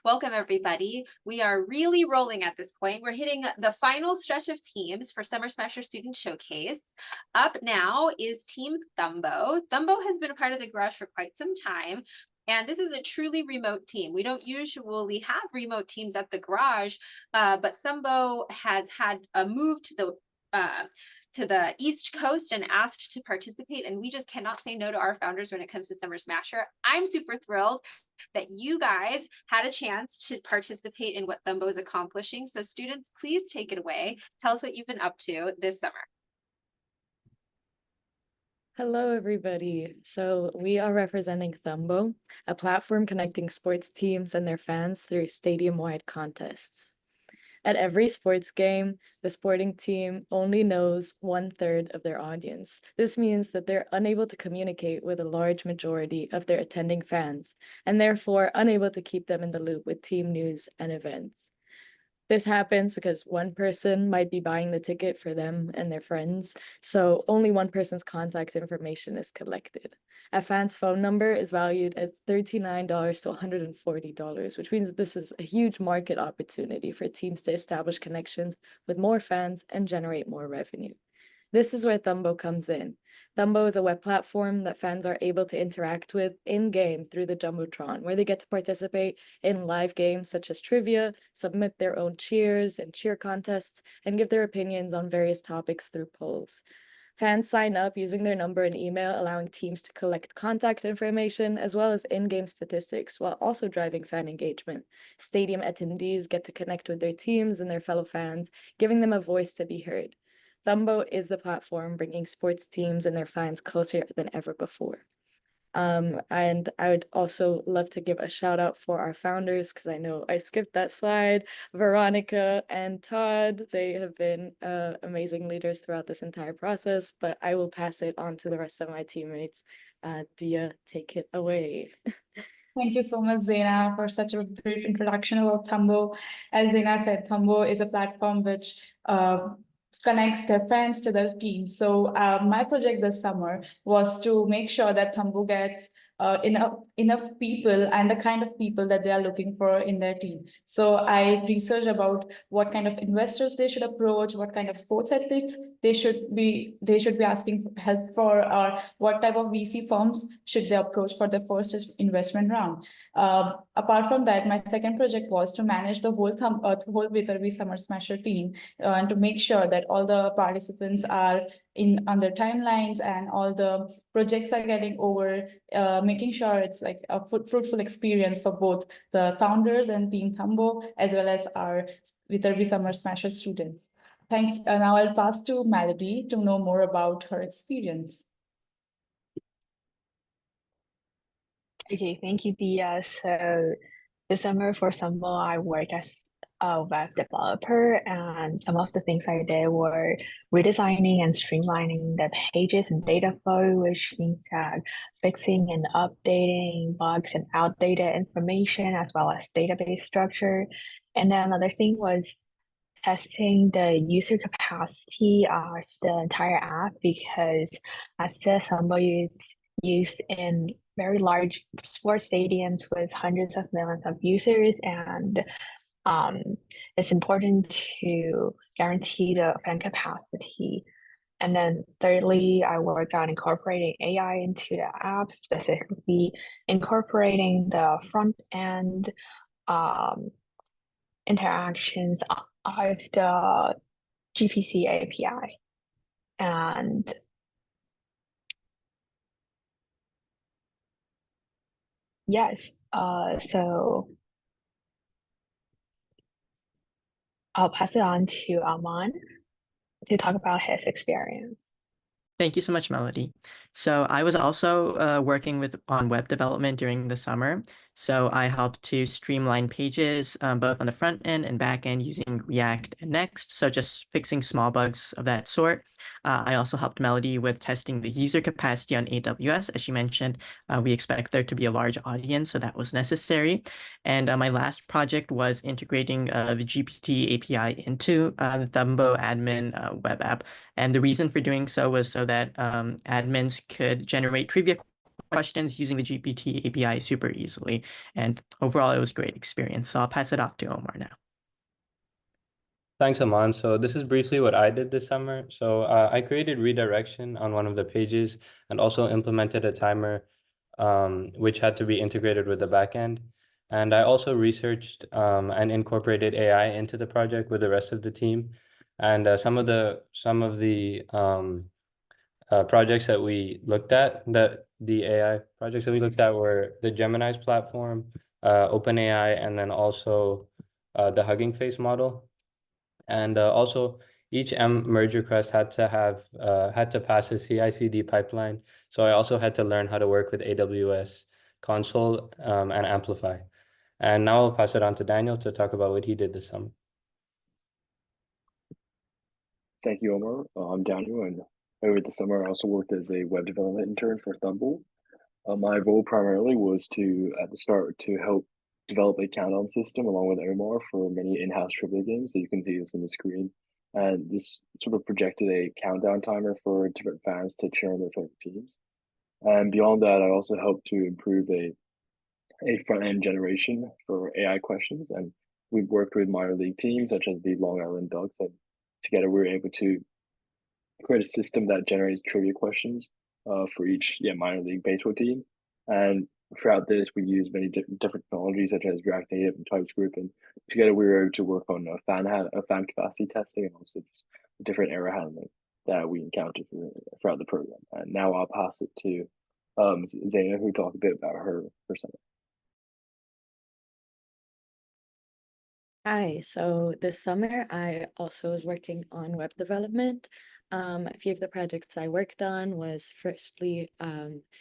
Welcome, everybody. We are really rolling at this point. We're hitting the final stretch of teams for Summer Smasher Student Showcase. Up now is Team Thumbo. Thumbo has been a part of the garage for quite some time, and this is a truly remote team. We don't usually have remote teams at the garage, but Thumbo has had a move to the East Coast and asked to participate, and we just cannot say no to our founders when it comes to Summer Smasher. I'm super thrilled that you guys had a chance to participate in what Thumbo is accomplishing. So students, please take it away. Tell us what you've been up to this summer. Hello, everybody. So we are representing Thumbo, a platform connecting sports teams and their fans through stadium-wide contests. At every sports game, the sporting team only knows 1/3 of their audience. This means that they're unable to communicate with a large majority of their attending fans, and therefore unable to keep them in the loop with team news and events. This happens because one person might be buying the ticket for them and their friends, so only one person's contact information is collected. A fan's phone number is valued at $39 to $140, which means this is a huge market opportunity for teams to establish connections with more fans and generate more revenue. This is where Thumbo comes in. Thumbo is a web platform that fans are able to interact with in-game through the Jumbotron, where they get to participate in live games such as trivia, submit their own cheers and cheer contests, and give their opinions on various topics through polls. Fans sign up using their number and email, allowing teams to collect contact information as well as in-game statistics, while also driving fan engagement. Stadium attendees get to connect with their teams and their fellow fans, giving them a voice to be heard. Thumbo is the platform bringing sports teams and their fans closer than ever before. And I would also love to give a shout out for our founders, because I know I skipped that slide. Veronica and Todd, they have been amazing leaders throughout this entire process, but I will pass it on to the rest of my teammates. Dia, take it away. Thank you so much, Zaina, for such a brief introduction about Thumbo. As Zaina said, Thumbo is a platform which connects their fans to their team. So my project this summer was to make sure that Thumbo gets enough people and the kind of people that they are looking for in their team. So I researched about what kind of investors they should approach, what kind of sports athletes they should be asking for help for, or what type of VC firms should they approach for the first investment round. Apart from that, my second project was to manage the whole Viterbi Summer Smasher team and to make sure that all the participants are on their timelines and all the projects are getting over, making sure it's like a fruitful experience for both the founders and Team Thumbo, as well as our Viterbi Summer Smasher students. Now I'll pass to Melody to know more about her experience. Okay, thank you, Dia. So this summer for Thumbo, I work as a web developer, and some of the things I did were redesigning and streamlining the pages and data flow, which means that fixing and updating bugs and outdated information, as well as database structure. And then another thing was testing the user capacity of the entire app, because as the Thumbo is used in very large sports stadiums with hundreds of millions of users, and it's important to guarantee the fan capacity. And then thirdly, I worked on incorporating AI into the app, specifically incorporating the front end interactions of the GPC API. And yes, so I'll pass it on to Aman to talk about his experience. Thank you so much, Melody. So I was also working on web development during the summer. So I helped to streamline pages both on the front end and back end using React and Next. So just fixing small bugs of that sort. I also helped Melody with testing the user capacity on AWS. As she mentioned, we expect there to be a large audience, so that was necessary. And my last project was integrating the GPT API into the Thumbo admin web app. And the reason for doing so was so that admins could generate trivia questions using the GPT API super easily. And overall, it was a great experience. So I'll pass it off to Omar now. Thanks, Aman. So this is briefly what I did this summer. So I created redirection on one of the pages and also implemented a timer, which had to be integrated with the backend. And I also researched and incorporated AI into the project with the rest of the team. And some of the projects that we looked at, the AI projects that we looked at were the Gemini's platform, OpenAI, and then also the Hugging Face model. And also each merge request had to pass a CI/CD pipeline. So I also had to learn how to work with AWS Console and Amplify. And now I'll pass it on to Daniel to talk about what he did this summer. Thank you, Omar. I'm Daniel, and over the summer I also worked as a web development intern for Thumbo. My role primarily was at the start to help develop a countdown system along with Omar for many in-house trivia games. So you can see this on the screen. And this sort of projected a countdown timer for different fans to cheer on their favorite teams. And beyond that, I also helped to improve a front-end generation for AI questions. And we've worked with minor league teams such as the Long Island Ducks, and together we were able to create a system that generates trivia questions for each minor league baseball team. And throughout this, we use many different technologies such as React Native and TypeScript, and together we were able to work on fan capacity testing and also just different error handling that we encountered throughout the program. And now I'll pass it to Zaina, who talked a bit about her summer. Hi, so this summer I also was working on web development. A few of the projects I worked on was firstly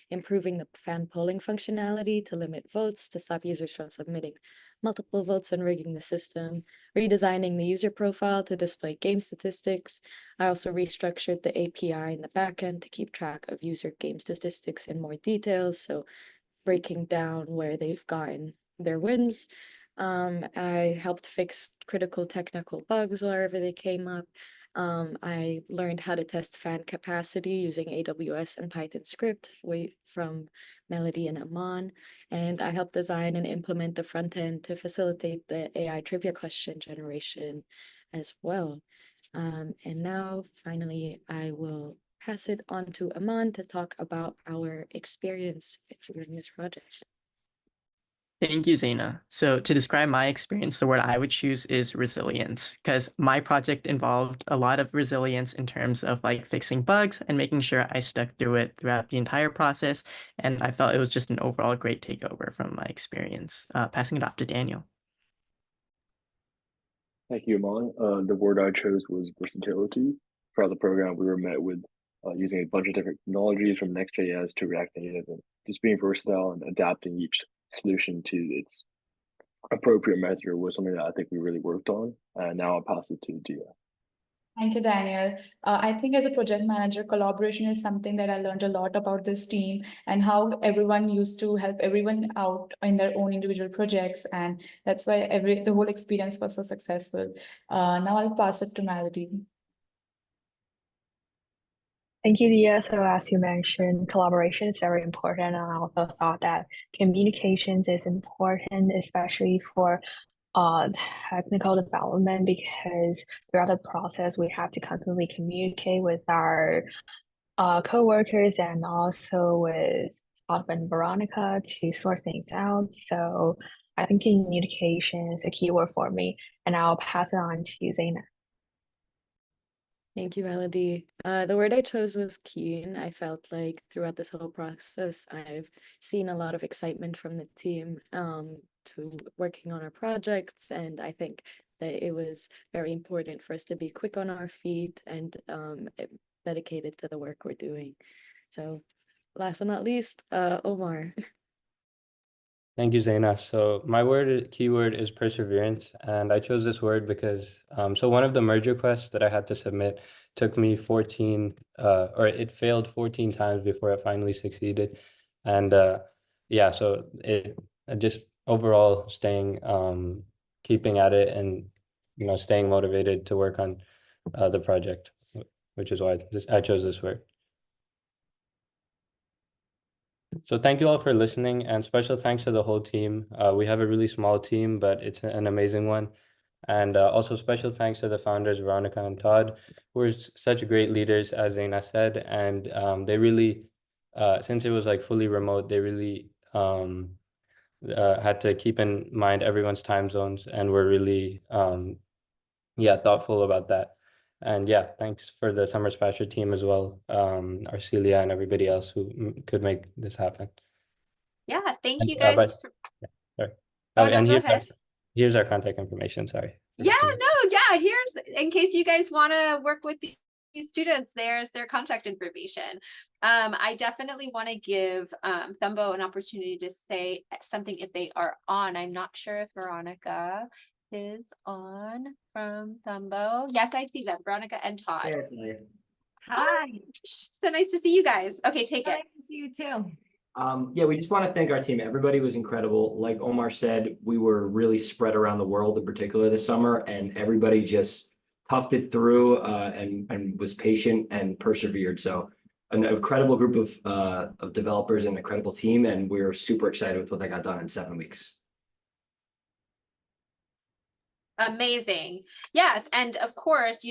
improving the fan polling functionality to limit votes to stop users from submitting multiple votes and rigging the system, redesigning the user profile to display game statistics. I also restructured the API in the backend to keep track of user game statistics in more details, so breaking down where they've gotten their wins. I helped fix critical technical bugs wherever they came up. I learned how to test fan capacity using AWS and Python script from Melody and Aman. And I helped design and implement the front end to facilitate the AI trivia question generation as well. And now, finally, I will pass it on to Aman to talk about our experience during this project. Thank you, Zaina. So to describe my experience, the word I would choose is resilience, because my project involved a lot of resilience in terms of like fixing bugs and making sure I stuck through it throughout the entire process. And I felt it was just an overall great takeover from my experience. Passing it off to Daniel. Thank you, Aman. The word I chose was versatility. Throughout the program, we were met with using a bunch of different technologies from Next.js to React Native, and just being versatile and adapting each solution to its appropriate method was something that I think we really worked on. And now I'll pass it to Dia. Thank you, Daniel. I think as a project manager, collaboration is something that I learned a lot about this team and how everyone used to help everyone out in their own individual projects. And that's why the whole experience was so successful. Now I'll pass it to Melody. Thank you, Dia. So as you mentioned, collaboration is very important. And I also thought that communications is important, especially for technical development, because throughout the process, we have to constantly communicate with our co-workers and also with Bob and Veronica to sort things out. So I think communication is a key word for me, and I'll pass it on to Zaina. Thank you, Melody. The word I chose was keen. I felt like throughout this whole process, I've seen a lot of excitement from the team to working on our projects, and I think that it was very important for us to be quick on our feet and dedicated to the work we're doing. So last but not least, Omar. Thank you, Zaina. So my keyword is perseverance, and I chose this word because so one of the merge requests that I had to submit took me 14 or it failed 14 times before it finally succeeded. And yeah, so it just overall staying keeping at it and staying motivated to work on the project, which is why I chose this word. So thank you all for listening, and special thanks to the whole team. We have a really small team, but it's an amazing one. And also special thanks to the founders, Veronica and Todd, who are such great leaders, as Zaina said. And they really, since it was like fully remote, they really had to keep in mind everyone's time zones, and were really, yeah, thoughtful about that. And yeah, thanks for the Summer Splasher team as well, Arcelia and everybody else who could make this happen. Yeah, thank And, you guys. but yeah, sorry. Oh, no, And go ahead. here's our contact information. Sorry. Yeah, no, yeah, here's, in case you guys want to work with these students, there's their contact information. I definitely want to give Thumbo an opportunity to say something if they are on. I'm not sure if Veronica is on from Thumbo. Yes, I see them, Veronica and Todd. There's Leah. Hi. So nice to see you guys. Okay, take it. Nice to see you too. Yeah, we just want to thank our team. Everybody was incredible. Like Omar said, we were really spread around the world, in particular this summer, and everybody just toughed it through and was patient and persevered. So an incredible group of developers and an incredible team, and we're super excited with what they got done in 7 weeks. Amazing. Yes. And of course,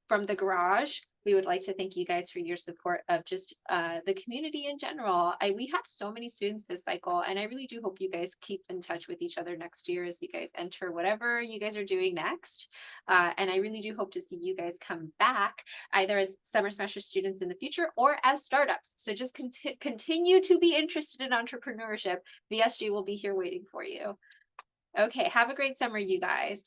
from the garage, we would like to thank you guys for your support of just the community in general. We had so many students this cycle, and I really do hope you guys keep in touch with each other next year as you guys enter whatever you guys are doing next. And I really do hope to see you guys come back either as Summer Smasher students in the future or as startups. So just continue to be interested in entrepreneurship. VSG will be here waiting for you. Okay, have a great summer, you guys.